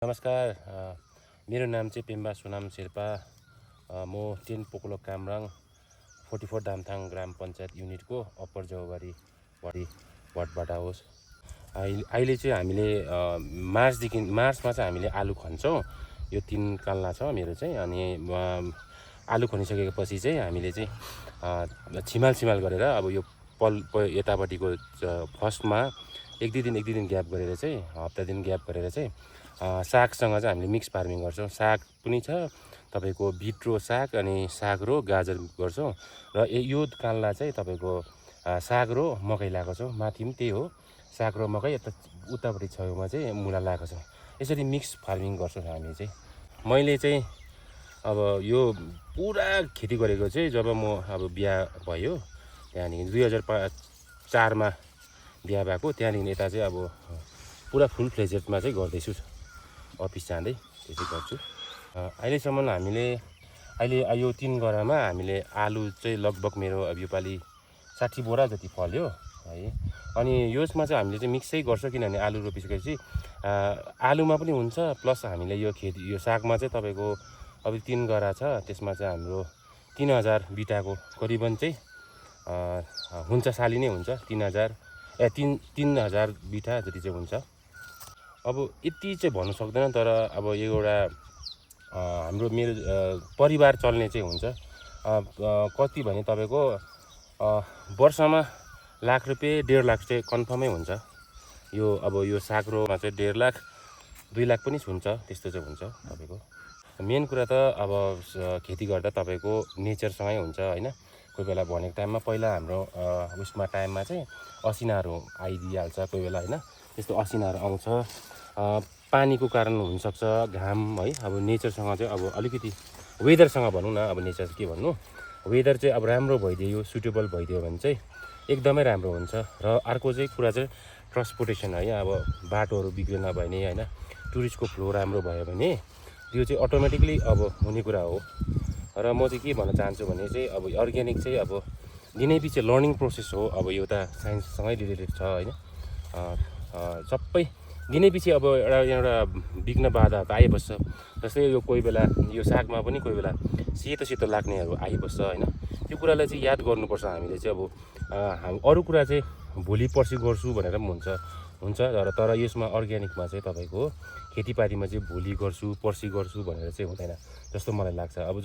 नमस्कार। मेरो नाम चाहिँ पेम्बा सोनाम शेर्पा। म 10 पोकलो कामराङ 44 दामथाङ ग्राम पञ्चायत युनिटको अप्पर जौबारी वार्डबाट होस्। अहिले चाहिँ हामीले मार्चमा चाहिँ हामीले आलु खन्छौँ। यो 3 काल्ला छ मेरो चाहिँ। अनि आलु खनिसकेपछि चाहिँ हामीले चाहिँ छिमाल गरेर अब यो यतापट्टिको फर्स्टमा एक दुई दिन ग्याप गरेर चाहिँ हप्ता दिन ग्याप गरेर चाहिँ सागसँग चाहिँ हामीले मिक्स फार्मिङ गर्छौँ। साग पनि छ तपाईँको बिट साग अनि साग र गाजर गर्छौँ। र यो काल्ला चाहिँ तपाईँको साग र मकै लगाएको छौँ। माथि पनि त्यही हो, साग र मकै। उतापट्टि छेउमा चाहिँ मुला लगाएको छ। यसरी मिक्स फार्मिङ गर्छौँ हामी चाहिँ। मैले चाहिँ अब यो पुरा खेती गरेको चाहिँ जब म अब बिहा भयो, त्यहाँदेखि 2004मा बिहा भएको। त्यहाँदेखि यता चाहिँ अब पुरा फुल फ्लेजेडमा चाहिँ गर्दैछु। अफिस जाँदै त्यसै गर्छु। अहिलेसम्म हामीले यो 3 गरामा हामीले आलु चाहिँ लगभग मेरो अब योपालि 60 बोरा जति फल्यो है। अनि यसमा चाहिँ हामीले चाहिँ मिक्सै गर्छौँ, किनभने आलु रोपिसकेपछि आलुमा पनि हुन्छ, प्लस हामीले यो सागमा चाहिँ तपाईँको अब 3 गरा छ। त्यसमा चाहिँ हाम्रो 3000 बिटाको करिबन चाहिँ हुन्छ, साली नै हुन्छ। 3000 बिटा जति चाहिँ हुन्छ। अब यति चाहिँ भन्नु सक्दैन, तर अब यो एउटा मेरो परिवार चल्ने चाहिँ हुन्छ। कति भने तपाईँको वर्षमा लाख रुपियाँ 1.5 लाख चाहिँ कन्फर्मै हुन्छ। यो साग रोमा चाहिँ 1.5 लाख 2 लाख पनि हुन्छ, त्यस्तो चाहिँ हुन्छ तपाईँको। मेन कुरा त अब खेती गर्दा तपाईँको नेचरसँगै हुन्छ होइन। कोही बेला भनेको टाइममा पहिला हाम्रो उसमा टाइममा चाहिँ असिनाहरू आइदिइहाल्छ कोही बेला होइन। त्यस्तो असिनाहरू आउँछ, पानीको कारण हुनसक्छ, घाम है। अब नेचरसँग चाहिँ अब अलिकति वेदरसँग भनौँ न, अब नेचर के भन्नु, वेदर चाहिँ अब राम्रो भइदियो, सुटेबल भइदियो भने चाहिँ एकदमै राम्रो हुन्छ। र अर्को चाहिँ कुरा चाहिँ ट्रान्सपोर्टेसन है। अब बाटोहरू बिग्रेन भने होइन, टुरिस्टको फ्लो राम्रो भयो भने त्यो चाहिँ अटोमेटिकली अब हुने कुरा हो। र म चाहिँ के भन्न चाहन्छु भने चाहिँ अब अर्ग्यानिक चाहिँ अब दिनै पछि लर्निङ प्रोसेस हो। अब यो त साइन्ससँगै रिलेटेड छ होइन। सबै दिनै पछि अब एउटा विघ्न बाधा त आइबस्छ। जस्तै यो कोही बेला यो सागमा पनि कोही बेला सेतो लाग्नेहरू आइबस्छ होइन। त्यो कुरालाई चाहिँ याद गर्नुपर्छ हामीले चाहिँ। अब अरू कुरा चाहिँ भोलि पर्सि गर्छु भनेर पनि हुन्छ। तर यसमा अर्ग्यानिकमा चाहिँ तपाईँको खेतीपातीमा चाहिँ भोलि गर्छु पर्सि गर्छु भनेर चाहिँ हुँदैन जस्तो मलाई लाग्छ। अब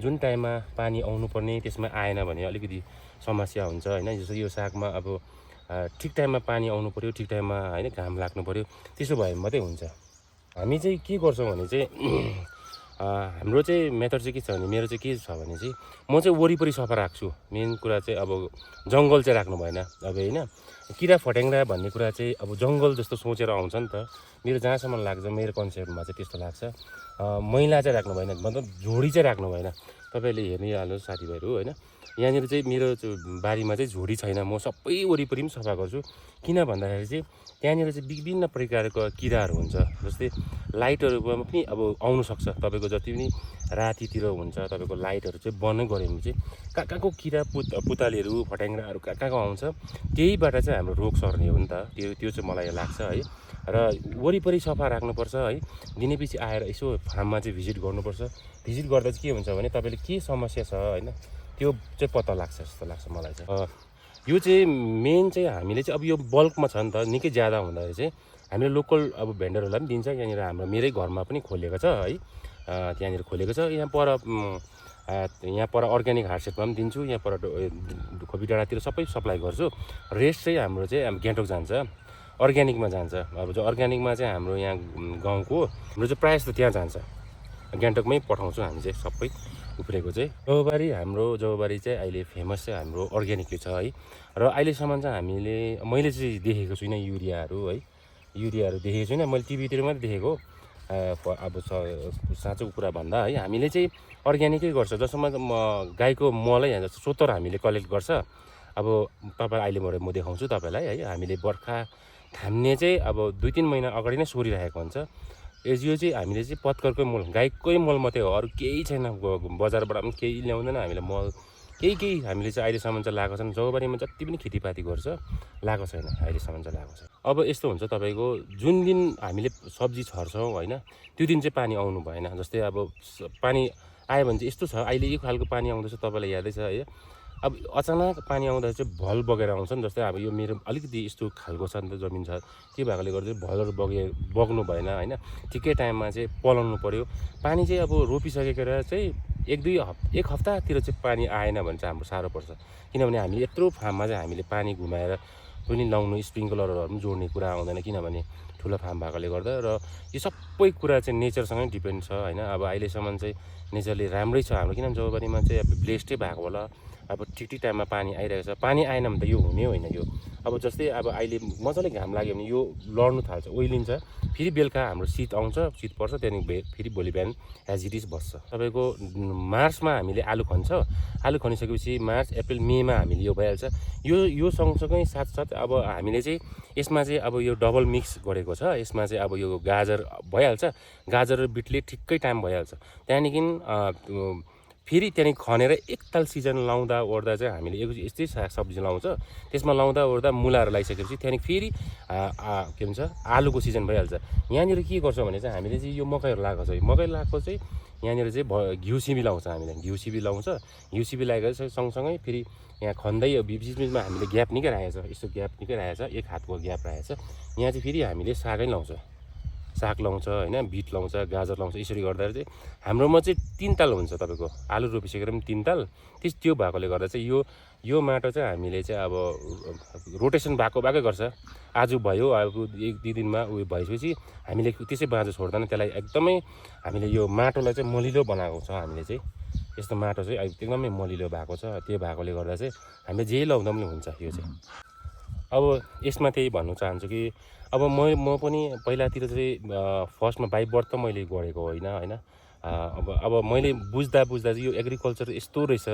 जुन टाइममा पानी आउनुपर्ने त्यसमा आएन भने अलिकति समस्या हुन्छ होइन। जस्तो यो सागमा अब ठिक टाइममा पानी आउनु पऱ्यो, ठिक टाइममा होइन घाम लाग्नु पऱ्यो, त्यसो भयो भने मात्रै हुन्छ। हामी चाहिँ के गर्छौँ भने चाहिँ हाम्रो चाहिँ मेथड चाहिँ के छ भने, मेरो चाहिँ के छ भने चाहिँ म चाहिँ वरिपरि सफा राख्छु। मेन कुरा चाहिँ अब जङ्गल चाहिँ राख्नु भएन अब होइन। किरा फट्याङ्ग्रा भन्ने कुरा चाहिँ अब जङ्गल जस्तो सोचेर आउँछ नि त। मेरो जहाँसम्म लाग्छ, मेरो कन्सेप्टमा चाहिँ त्यस्तो लाग्छ। मैला चाहिँ राख्नु भएन, मतलब झोडी चाहिँ राख्नु भएन। तपाईँले हेर्निहाल्नुहोस् साथीभाइहरू होइन। यहाँनिर चाहिँ मेरो बारीमा चाहिँ झोडी छैन। म सबै वरिपरि पनि सफा गर्छु। किन भन्दाखेरि चाहिँ त्यहाँनिर चाहिँ विभिन्न प्रकारको किराहरू हुन्छ। जस्तै लाइटहरूमा पनि अब आउनुसक्छ। तपाईँको जति पनि रातितिर हुन्छ तपाईँको लाइटहरू चाहिँ बन्द गऱ्यो भने चाहिँ कहाँको किरा पुतलीहरू फट्याङ्ग्राहरू कहाँको आउँछ, त्यहीबाट चाहिँ हाम्रो रोग सर्ने हो नि त। त्यो चाहिँ मलाई लाग्छ है। र वरिपरि सफा राख्नुपर्छ है। दिनै पछि आएर यसो फार्ममा चाहिँ भिजिट गर्नुपर्छ। भिजिट गर्दा चाहिँ के हुन्छ भने तपाईँले के समस्या छ होइन, त्यो चाहिँ पत्ता लाग्छ जस्तो लाग्छ मलाई चाहिँ। यो चाहिँ मेन चाहिँ हामीले चाहिँ अब यो बल्कमा छ नि त, निकै ज्यादा हुँदाखेरि चाहिँ हामीले लोकल अब भेन्डरहरूलाई पनि दिन्छ। यहाँनिर हाम्रो मेरै घरमा पनि खोलेको छ है, त्यहाँनिर खोलेको छ। यहाँ पर अर्ग्यानिक हार्डसेटमा पनि दिन्छु। यहाँ पर खोपी डाँडातिर सबै सप्लाई गर्छु। रेस्ट चाहिँ हाम्रो चाहिँ गान्तोक जान्छ, अर्ग्यानिकमा जान्छ। अब जो अर्ग्यानिकमा चाहिँ हाम्रो यहाँ गाउँको हाम्रो चाहिँ प्रायः जस्तो त्यहाँ जान्छ, गान्तोकमै पठाउँछौँ हामी चाहिँ सबै उफ्रेको चाहिँ। जौबारी चाहिँ अहिले फेमस चाहिँ हाम्रो अर्ग्यानिकले छ है। र अहिलेसम्म चाहिँ मैले चाहिँ देखेको छुइनँ युरियाहरू है। युरियाहरू देखेको छुइनँ, मैले टिभीतिर मात्रै देखेको। अब साँचो कुरा भन्दा है, हामीले चाहिँ अर्ग्यानिकै गर्छ। जसमा गाईको मलै जस्तो सोतर हामीले कलेक्ट गर्छ। अब तपाईँ अहिले म देखाउँछु तपाईँलाई है। हामीले बर्खा थाम्ने चाहिँ अब 2-3 महिना अगाडि नै सोरिरहेको हुन्छ। यो चाहिँ हामीले चाहिँ पत्करकै मल, गाईकै मल मात्रै हो, अरू केही छैन। बजारबाट पनि केही ल्याउँदैन हामीले मल, केही हामीले चाहिँ अहिलेसम्म चाहिँ लगाएको छैन। जौबारीमा जति पनि खेतीपाती गर्छ लगाएको छैन, अहिलेसम्म चाहिँ लगाएको छैन। अब यस्तो हुन्छ तपाईँको जुन दिन हामीले सब्जी छर्छौँ होइन, त्यो दिन चाहिँ पानी आउनु भएन। जस्तै अब पानी आयो भने चाहिँ यस्तो छ, अहिले यो खालको पानी आउँदैछ तपाईँलाई यादै छ है। अब अचानक पानी आउँदा चाहिँ भल बगेर आउँछ नि। जस्तै अब यो मेरो अलिकति यस्तो खालको छ नि त जमिन छ, त्यो भएकोले गर्दा चाहिँ भलहरू बग्नु भएन होइन। ठिकै टाइममा चाहिँ पलाउनु पऱ्यो। पानी चाहिँ अब रोपिसकेर चाहिँ एक हप्तातिर चाहिँ पानी आएन भने चाहिँ हाम्रो साह्रो पर्छ। किनभने हामीले यत्रो फार्ममा चाहिँ हामीले पानी घुमाएर पनि लाउनु, स्प्रिङ्कलरहरू पनि जोड्ने कुरा आउँदैन, किनभने ठुलो फार्म भएकोले गर्दा। र यो सबै कुरा चाहिँ नेचरसँगै डिपेन्ड छ होइन। अब अहिलेसम्म चाहिँ नेचरले राम्रै छ हाम्रो, किनभने जौबारीमा चाहिँ अब ब्लेस्डै भएको होला। अब ठिक टाइममा पानी आइरहेको छ। पानी आएन भने त यो हुने होइन यो। अब जस्तै अब अहिले मजाले घाम लाग्यो भने यो लड्नु थाल्छ, ओइलिन्छ। फेरि बेलुका हाम्रो शीत आउँछ, शीत पर्छ, त्यहाँदेखि फेरि भोलि बिहान एज इट इज बस्छ। तपाईँको मार्चमा हामीले आलु खन्छ, आलु खनिसकेपछि मार्च अप्रिल मेमा हामीले यो भइहाल्छ। यो सँगसँगै साथसाथ अब हामीले चाहिँ यसमा चाहिँ अब यो डबल मिक्स गरेको छ। यसमा चाहिँ अब यो गाजर भइहाल्छ, गाजर र बिटले ठिक्कै टाइम भइहाल्छ। त्यहाँदेखि फेरि त्यहाँदेखि खनेर एकताल सिजन लाउँदा ओर्दा चाहिँ हामीले यस्तै सागसब्जी लाउँछ। त्यसमा लाउँदा ओर्दा मुलाहरू लगाइसकेपछि त्यहाँदेखि फेरि के भन्छ आलुको सिजन भइहाल्छ। यहाँनिर के गर्छौँ भने चाहिँ हामीले चाहिँ यो मकैहरू लगाएको छ। मकै लगाएको चाहिँ यहाँनिर चाहिँ घिउ सिमी लाउँछ, हामीले घिउ सिमी लाउँछ। घिउ सिमी लगाएर चाहिँ सँगसँगै फेरि यहाँ खन्दै बिचबिचमा हामीले ग्याप निकै राखेको छ, यस्तो ग्याप निकै राखेको छ, एक हातको ग्याप राखेको छ। यहाँ चाहिँ फेरि हामीले सागै लाउँछ, साग लाउँछ होइन, बिट लाउँछ, गाजर लाउँछ। यसरी गर्दा चाहिँ हाम्रोमा चाहिँ 3 ताल हुन्छ। तपाईँको आलु रोपिसकेर पनि 3 ताल। त्यो भएकोले गर्दा चाहिँ यो माटो चाहिँ हामीले चाहिँ अब रोटेसन भएकै गर्छ। आज भयो, अब 1-2 दिनमा उयो भएपछि हामीले त्यसै बाँझो छोड्दैन, त्यसलाई एकदमै हामीले यो माटोलाई चाहिँ मलिलो बनाएको छ। हामीले चाहिँ यस्तो माटो चाहिँ एकदमै मलिलो भएको छ। त्यो भएकोले गर्दा चाहिँ हामीले जे लाउँदा पनि हुन्छ यो चाहिँ। अब यसमा त्यही भन्नु चाहन्छु कि अब म पनि पहिलातिर चाहिँ फर्स्टमा बाइ बर्थ त मैले गरेको होइन। अब मैले बुझ्दा चाहिँ यो एग्रिकल्चर यस्तो रहेछ,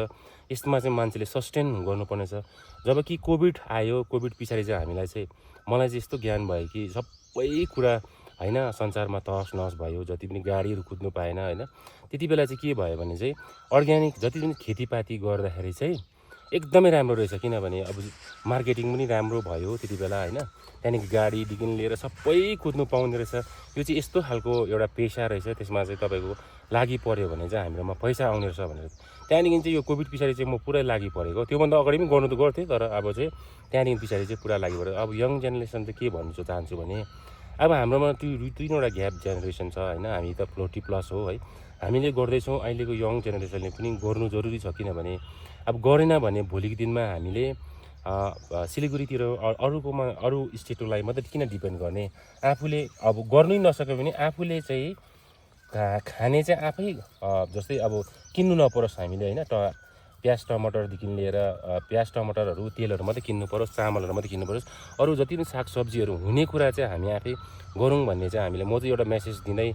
यसमा चाहिँ मान्छेले सस्टेन गर्नुपर्ने छ। जब कि कोभिड आयो, कोभिड पछाडि चाहिँ हामीलाई चाहिँ मलाई चाहिँ यस्तो ज्ञान भयो कि सबै कुरा होइन संसारमा तहस नहस भयो, जति पनि गाडीहरू कुद्नु पाएन होइन। त्यति बेला चाहिँ के भयो भने चाहिँ अर्ग्यानिक जति पनि खेतीपाती गर्दाखेरि चाहिँ एकदमै राम्रो रहेछ। किनभने अब मार्केटिङ पनि राम्रो भयो त्यति बेला होइन। त्यहाँदेखि गाडीदेखि लिएर सबै कुद्नु पाउने रहेछ। यो चाहिँ यस्तो खालको एउटा पेसा रहेछ, त्यसमा चाहिँ तपाईँको लागि पऱ्यो भने चाहिँ हाम्रोमा पैसा आउने रहेछ भनेर। त्यहाँदेखि चाहिँ यो कोभिड पछाडि चाहिँ म पुरै लागि परेको। त्योभन्दा अगाडि पनि गर्नु त गर्थेँ, तर अब चाहिँ त्यहाँदेखि पछाडि चाहिँ पुरा लागि पऱ्यो। अब यङ जेनेरेसन चाहिँ के भन्नु चाहन्छु भने अब हाम्रोमा त्यो 3वटा ग्याप जेनेरेसन छ होइन। हामी त 40+ हो है, हामीले गर्दैछौँ। अहिलेको यङ जेनेरेसनले पनि गर्नु जरुरी छ, किनभने अब गरेन भने भोलिको दिनमा हामीले सिलिगुडीतिर अरू स्टेटलाई मात्रै किन डिपेन्ड गर्ने। आफूले अब गर्नै नसक्यो भने आफूले चाहिँ खाने चाहिँ आफै जस्तै अब किन्नु नपरोस् हामीले होइन। प्याज टमाटरदेखि लिएर प्याज टमाटरहरू तेलहरू मात्रै किन्नु परोस्, चामलहरू मात्रै किन्नु परोस्। अरू जति पनि सागसब्जीहरू हुने कुरा चाहिँ हामी आफै गरौँ भन्ने चाहिँ म चाहिँ एउटा मेसेज दिँदै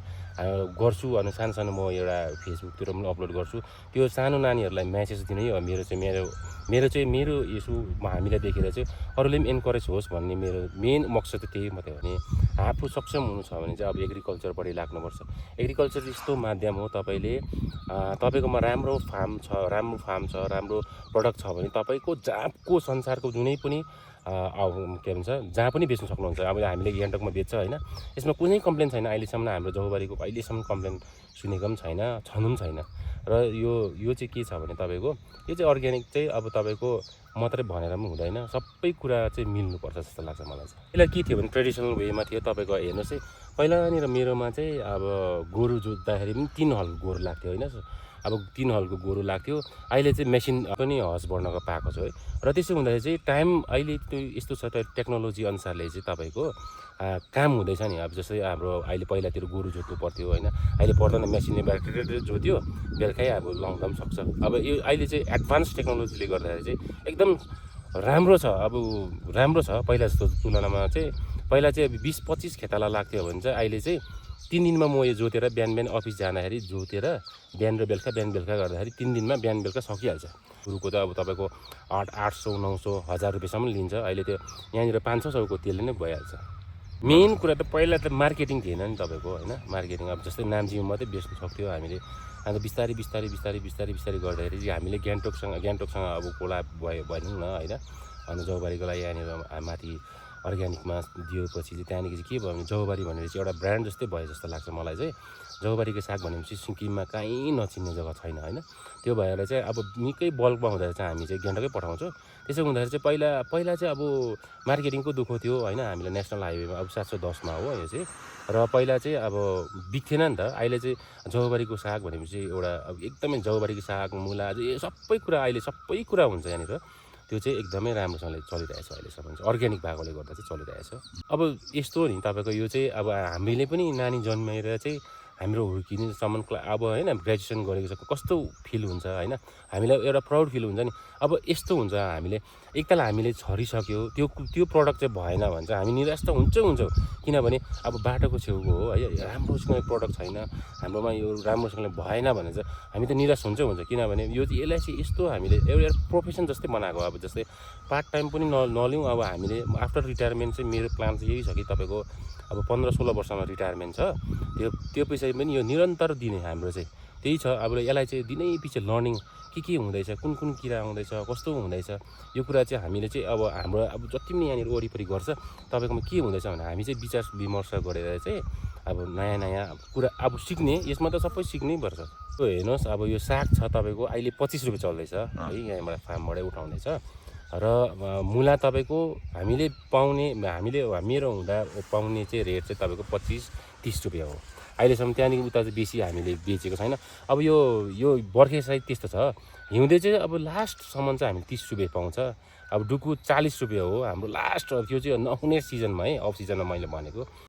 गर्छु। अनि सानो म एउटा फेसबुकतिर पनि अपलोड गर्छु। त्यो सानो नानीहरूलाई मेसेज दिनै हो मेरो यसो हामीलाई देखेर चाहिँ अरूले पनि इन्करेज होस् भन्ने मेरो मेन मकसद त्यही मात्रै हो। भने आफू सक्षम हुनु छ भने चाहिँ अब एग्रिकल्चरपट्टि लाग्नुपर्छ। एग्रिकल्चर यस्तो माध्यम हो, तपाईँकोमा राम्रो फार्म छ, राम्रो प्रडक्ट छ भने तपाईँको जहाँको संसारको जुनै पनि के भन्छ जहाँ पनि बेच्नु सक्नुहुन्छ। अब हामीले गान्तोकमा बेच्छ होइन, यसमा कुनै कम्प्लेन छैन। अहिलेसम्म हाम्रो जौबारीको अहिलेसम्म कम्प्लेन सुनेको पनि छैन, छनु पनि छैन। र यो चाहिँ के छ भने तपाईँको यो चाहिँ अर्ग्यानिक चाहिँ अब तपाईँको मात्रै भनेर पनि हुँदैन, सबै कुरा चाहिँ मिल्नुपर्छ जस्तो लाग्छ मलाई चाहिँ। यसलाई के थियो भने ट्रेडिसनल वेमा थियो। तपाईँको हेर्नुहोस् है, पहिलानिर मेरोमा चाहिँ अब गोरु जोत्दाखेरि पनि 3 हल गोरु लाग्थ्यो होइन। अब 3 हलको गोरु लाग्थ्यो। अहिले चाहिँ मेसिन पनि हस बढ्नको पाएको छ है। र त्यसो हुँदाखेरि चाहिँ टाइम अहिले त्यो यस्तो छ, टेक्नोलोजी अनुसारले चाहिँ तपाईँको काम हुँदैछ नि। अब जस्तै हाम्रो अहिले पहिलातिर गोरु जोत्नु पर्थ्यो होइन, अहिले पर्दैन, मेसिनले ट्रेक्टर जोत्यो, बेलुकै अब लाउँदा पनि सक्छ। अब यो अहिले चाहिँ एडभान्स टेक्नोलोजीले गर्दाखेरि चाहिँ एकदम राम्रो छ। अब राम्रो छ पहिला जस्तो तुलनामा चाहिँ। पहिला चाहिँ 20-25 खेताला लाग्थ्यो भने चाहिँ अहिले चाहिँ 3 दिनमा म यो जोतेर बिहान अफिस जाँदाखेरि जोतेर बिहान बेलुका गर्दाखेरि 3 दिनमा बिहान बेलुका सकिहाल्छ। गोरुको त अब तपाईँको 800, 900, 1000 रुपियाँसम्म लिन्छ। अहिले त्यो यहाँनिर 500-600को तेलले नै भइहाल्छ। मेन कुरा त पहिला त मार्केटिङ थिएन नि तपाईँको होइन मार्केटिङ अब जस्तै नाम्चीमा मात्रै बेच्नु सक्थ्यो हामीले अन्त बिस्तारै बिस्तारै बिस्तारै बिस्तारै बिस्तारै गर्दाखेरि चाहिँ हामीले गान्तोकसँग अब कोलाब भयो भनौँ न होइन अन्त जौबारीको लागि यहाँनिर माथि अर्ग्यानिकमा दिएपछि चाहिँ त्यहाँदेखि चाहिँ के भयो भने जौबारी भनेर चाहिँ एउटा ब्रान्ड जस्तै भयो जस्तो लाग्छ मलाई चाहिँ जौबारीको साग भनेपछि सिक्किममा कहीँ नचिन्ने जग्गा छैन होइन त्यो भएर चाहिँ अब निकै बल्कमा हुँदाखेरि चाहिँ हामी चाहिँ गान्तोकै पठाउँछौँ त्यसो हुँदाखेरि चाहिँ पहिला चाहिँ अब मार्केटिङको दुःख थियो होइन हामीलाई नेसनल हाइवेमा अब 710मा हो यो चाहिँ र पहिला चाहिँ अब बिक्थेन नि त अहिले चाहिँ जौबारीको साग भनेपछि एउटा अब एकदमै जौबारीको साग मुला सबै कुरा हुन्छ यहाँनिर त्यो चाहिँ एकदमै राम्रोसँगले चलिरहेछ अहिलेसम्म चाहिँ अर्ग्यानिक भएकोले गर्दा चाहिँ चलिरहेछ अब यस्तो हो नि तपाईँको यो चाहिँ अब हामीले पनि नानी जन्मेर चाहिँ हाम्रो हुर्किनेसम्म अब होइन ग्रेजुएसन गरेको छ कस्तो फिल हुन्छ होइन हामीलाई एउटा प्राउड फिल हुन्छ नि अब यस्तो हुन्छ हामीले एकताल हामीले छरिसक्यो त्यो प्रडक्ट चाहिँ भएन भने चाहिँ हामी निराश त हुन्छौँ किनभने अब बाटोको छेउको हो है राम्रोसँग प्रडक्ट छैन हाम्रोमा यो राम्रोसँगले भएन भने चाहिँ हामी त निराश हुन्छ किनभने यो चाहिँ यसलाई चाहिँ यस्तो हामीले एउटा प्रोफेसन जस्तै बनाएको अब जस्तै पार्ट टाइम पनि नलिउँ अब हामीले आफ्टर रिटायरमेन्ट चाहिँ मेरो प्लान चाहिँ यही छ कि तपाईँको अब 15-16 वर्षमा रिटायरमेन्ट छ त्यो पैसा पनि यो निरन्तर दिने हाम्रो चाहिँ त्यही छ अब यसलाई चाहिँ दिनै पछि लर्निङ के हुँदैछ कुन किरा आउँदैछ कस्तो हुँदैछ यो कुरा चाहिँ हामीले चाहिँ अब हाम्रो अब जति पनि यहाँनिर वरिपरि गर्छ तपाईँकोमा के हुँदैछ भने हामी चाहिँ विचार विमर्श गरेर चाहिँ अब नयाँ कुरा अब सिक्ने यसमा त सबै सिक्नै पर्छ त्यो हेर्नुहोस् अब यो साग छ तपाईँको अहिले 25 रुपियाँ चल्दैछ है यहाँबाट फार्मबाटै उठाउँदैछ र मुला तपाईँको मेरो हुँदा पाउने चाहिँ रेट चाहिँ तपाईँको 25-30 रुपियाँ हो अहिलेसम्म त्यहाँदेखि उता चाहिँ बेसी हामीले बेचेको छैन अब यो बर्खे साइड त्यस्तो छ हिउँदे चाहिँ अब लास्टसम्म चाहिँ हामी 30 रुपियाँ पाउँछ अब डुकु 40 रुपियाँ हो हाम्रो लास्ट त्यो चाहिँ नहुने सिजनमा है अफ सिजनमा मैले भनेको